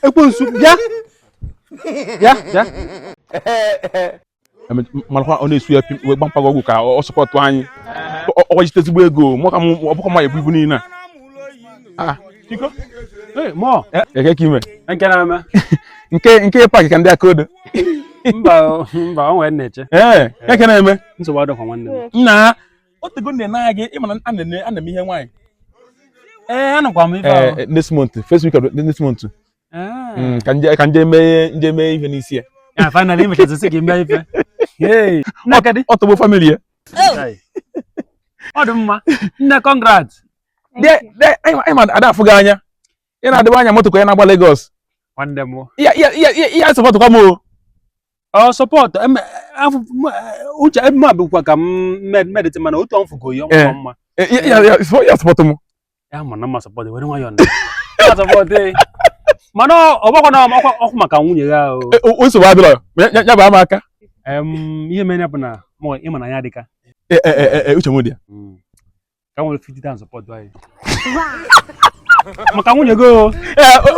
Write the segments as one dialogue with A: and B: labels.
A: Ekwensu bịa malakwa ọ na-esu ya wee gba mpago ọgwụ ka ọ sọpọtụ anyị ọ jite ezigbo ego mụ ka ọ bụkwa ma ebu ibu niile a chiko
B: Mo
A: eke ka ime
B: nke na-eme
A: nke paakị ka ndị aka odo
B: mba o nwere nneche
A: eke na-eme
B: nsogbu adọkwa nwanne m
A: nna otego nne na gị ịma na ana m ihe nwaanyị
B: anụkwa m ife
A: next month first week of next month ka nje mee ihe n'isi ya
B: ya finally imechazisi gị mee ife
A: ọtọgbọ family ya
B: ọ dị mma nne congrats
A: anyị ma ada afụ gị anya ị na-adịba anya moto ka ya na-agba Lagos
B: nwanne m
A: ya sọpọtụkwa m
B: support uche ebe m bụkwa ka m medite mana otu ọmfụgo ya mma
A: ya sọpọtụ m
B: ya ma na mma support were nwayọ na support mana ọ gbakwa na ọkụ maka nwunye ya
A: o nsogbu adịrọ ya bụ ama aka
B: ihe mere bụ na ịma na ya dịka
A: uche m dị ya
B: ka nwere 50,000 support anyị maka nwunye go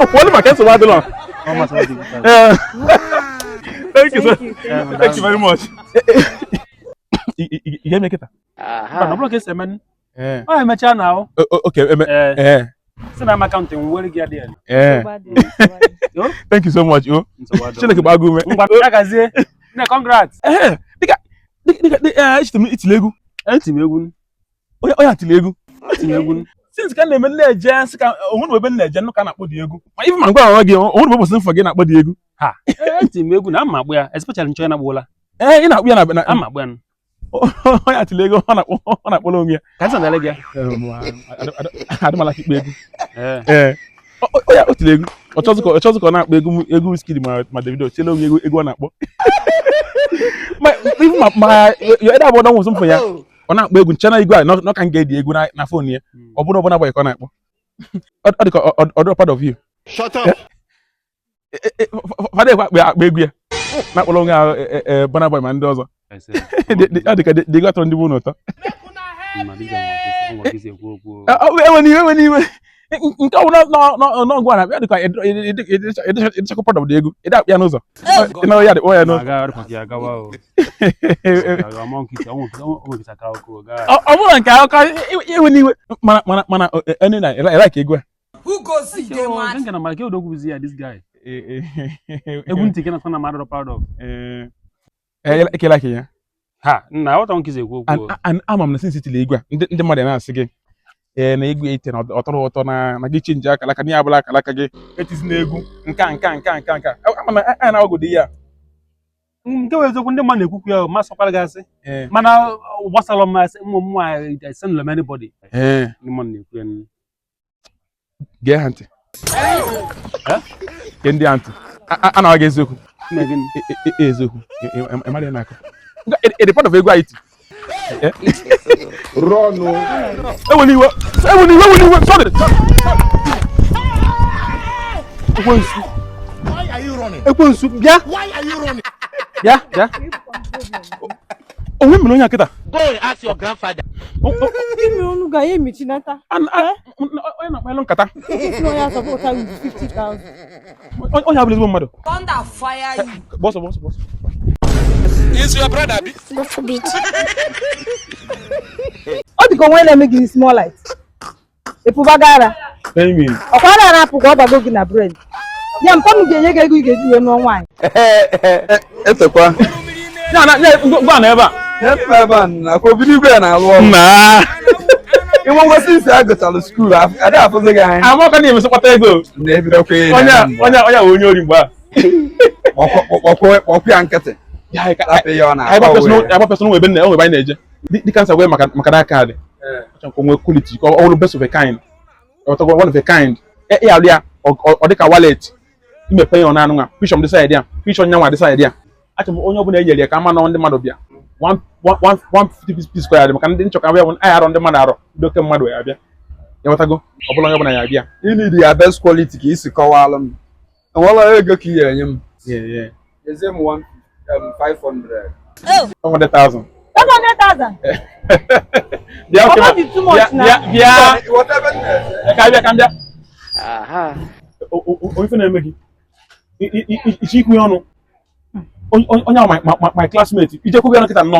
A: okwu maka nsogbu adịrọ thank you very much ihe eme kịta
B: na bụrụ ka esi eme ọ emechaa na
A: okay
B: si na m akaụntụ nwere gị adị
A: thank you so much Chineke gbago ume
B: ya gazie nne congrats
A: dịka echete m itile egwu onye atile egwu since ka na-eme nna-eje nsị ka onwere ebe nna-eje nnụ ka na-akpọ dị egwu ma ife ma ngwa onwe gị onwere ebe mfọ gị na-akpọ dị egwu
B: ha eti m egwu na ama akpụ ya especially nchọ ya na-akpụla
A: ị na-akpụ ya na
B: ama akpụ ya
A: onye atile ego ọ na-akpọrọ onwe ya
B: ka nsị ndale gị
A: adịmala ka ikpe egwu onye otile egwu ọchọzụ ka ọ na-akpọ egwu Wizkid ma Davido chele onwe egwu ọ na-akpọ ma ede abụọ dọnwụ mfọ ya ọ na-akpọ egwu nche na igwe a nọ ka m ga-edi egwu na fon ya ọ bụrụ ọbụla agbaghị ka ọ na-akpọ ọ dị ka ọdụ part of you fada akpa egwu ya na-akpọrọ onwe ahụ Burna Boy ma ndị ọzọ ọ dị ka dị ego atọrọ ndị bụ n'ụtọ enwe n'iwe nke ọ bụla n'ọgwụ a na-abịa dị ka edechakwa part of the egwu ede akpụ ya n'ụzọ ịnọrọ ya dịkpọ ya n'ụzọ ọ bụrụ nke akụkọ enwe n'iwe mana onye na-ele ka egwu a
B: egwu ntị na na mmadụ proud of
A: ekele aka ya
B: ha nna ọtọ nkizi ekwu okwu
A: ama m na since itile egwu a ndị mmadụ na-asị gị na egwu ite na ọtọrọ ụtọ na gị chenji akalaka n'ihe abụla akalaka gị etizi na egwu nka ama na anyị na-agwagodi ya
B: nke wee eziokwu ndị mmadụ na-ekwukwu ya ma sọkwara gị asị mana gbasara mmasị ụmụ m send them anybody ndị mmadụ na-ekwu ya
A: gee ha ntị ke ndị ntị a na-agwa gị eziokwu eziokwu ịmara ya na-akọ ịdị part of egwu anyị ti rọnụ eweliwe sorry ekwensu bịa onwe mere onye akịta
C: go ask your grandfather
D: unu ga-emechi nata
A: onye na-akpalụ nkata
D: ya sọpụta 50,000
A: onye abụla ezigbo mmadụ
E: thunder fire you
A: boss
C: is your brother bi
D: ọ dị ka onwe na-eme gị small light ịpụbagara ọkwara na-apụ ka ọ bago gị na bread ya mpa m ga-enye gị ego ị ga-eji wee nụọ nwaanyị
A: esekwa gwa na ebe
F: a nakwa obido igwe na-alụ ọrụ ịnwe ngosi isi a gụchalụ skuul adị afụzi gị anya
A: amaka na-emesịkpata ego
F: na-ebidokwa
A: onye onye ori mgbe a
F: kpọkwa ya nkịtị
A: agbapesụ nwe ebe anyị na-eje dịka nsa wee maka na kaadị nwe quality ka ọ bụrụ best of a kind one of a kind ya alụ ya ọ dịka wallet imepe ya ọ na-anụ nwa pishọn dị sayịdị ya pishọn nyanwa dị sayịdị ya achọ m onye ọbụla enyere ya ka ama na ndị mmadụ bịa 150 piece square dị maka ndị nchọka abịa anyị arọ ndị mmadụ arọ ndị oke mmadụ ya abịa ịghọtago ọ bụla onye ọbụla ya abịa
F: ịnidi ya best quality ka isi kọwalụ m enwela ego ka ị ga-enye m eze m 500
A: 500,000
D: 500,000
A: bịa ka bịa
C: Aha.
A: Ife na-eme gị. Ichi ikwu ọnụ. Onye ahụ my classmate. Ije kwubi ọnụ kịta nọ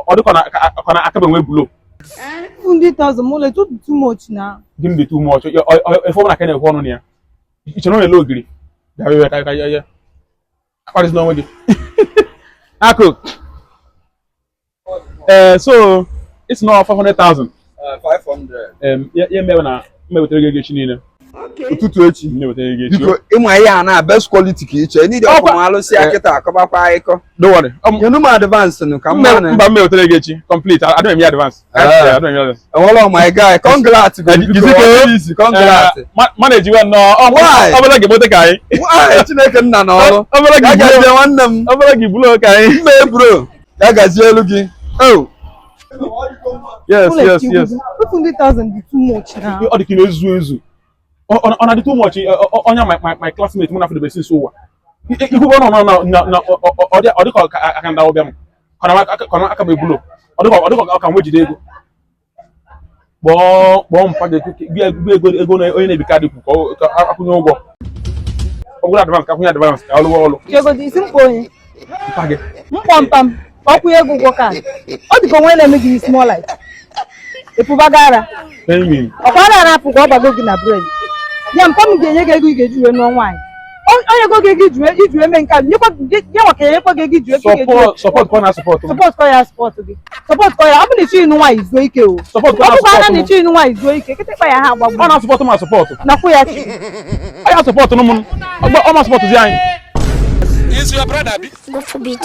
A: ọ dịkọ na akabe nwe bulo.
D: 50,000 mole too much now.
A: Give me too much. If I'm not kind of one on here, it's not a low degree. What is not with you? So it's not 500,000.
F: 500.
A: Yeah, maybe
F: Ụtụtụ echi. Biko ịmụ ihe na best quality ka iche. Need ọkụ ma alụsị akịta akọbakwa akịkọ.
A: Don't worry.
F: Yenu m advance nụ ka mma na.
A: Mba me hotel echi complete. I don't have advance. I don't have advance.
F: Oh my guy, congrats. Congrats.
A: Manage well no.
F: Why?
A: Obere gị moto kai.
F: Why? Chineke nna na ọrụ.
A: Obere gị
F: gazie nwanne m.
A: Obere gị bulo kai.
F: Mbe bro. Ya gazie elu gị. Oh.
A: Yes.
D: 50,000 is too much now.
A: Ọ dị ka na-ezu. On a too much my classmate muna for the best so wa iku no o de ko aka nda obiam kono aka be bulo o de ko aka nwejide ego bo mpa de bi ego na onye na bi card ku ko akunye ụgwọ ogura advance ka kunye advance ka olu
D: Ego dị isi mkpọ onye.
A: mpa ge
D: Mkpọmpam ọkwụ ego ụgwọ ka ọ dịka onwe na-eme gị small light. Epubagara ọkwara arapụ ka ọ gbago gị na brain. Ya mpa m ga-enye gị ego ị ga-eji wee nụọ nwaanyị. Onye ego gị iji wee mee nke a nyekwa ka enyekwa gị ego iji wee
A: support ko na support
D: kọ ya support gị. Support kọ ya ọ bụ na ịchọ ịnụ nwaanyị zuo ike o.
A: Support ko
D: Ọ
A: na
D: bụkwa na
A: support
D: ịchọ ịnụ nwaanyị zuo ike kịtịkpa ya ha agbagbu.
A: ọ na support ma support
D: Nakwu ya chi.
A: aya support no mun ọ ma support zi anyị
C: Is your brother, Abi?
E: Go for beat.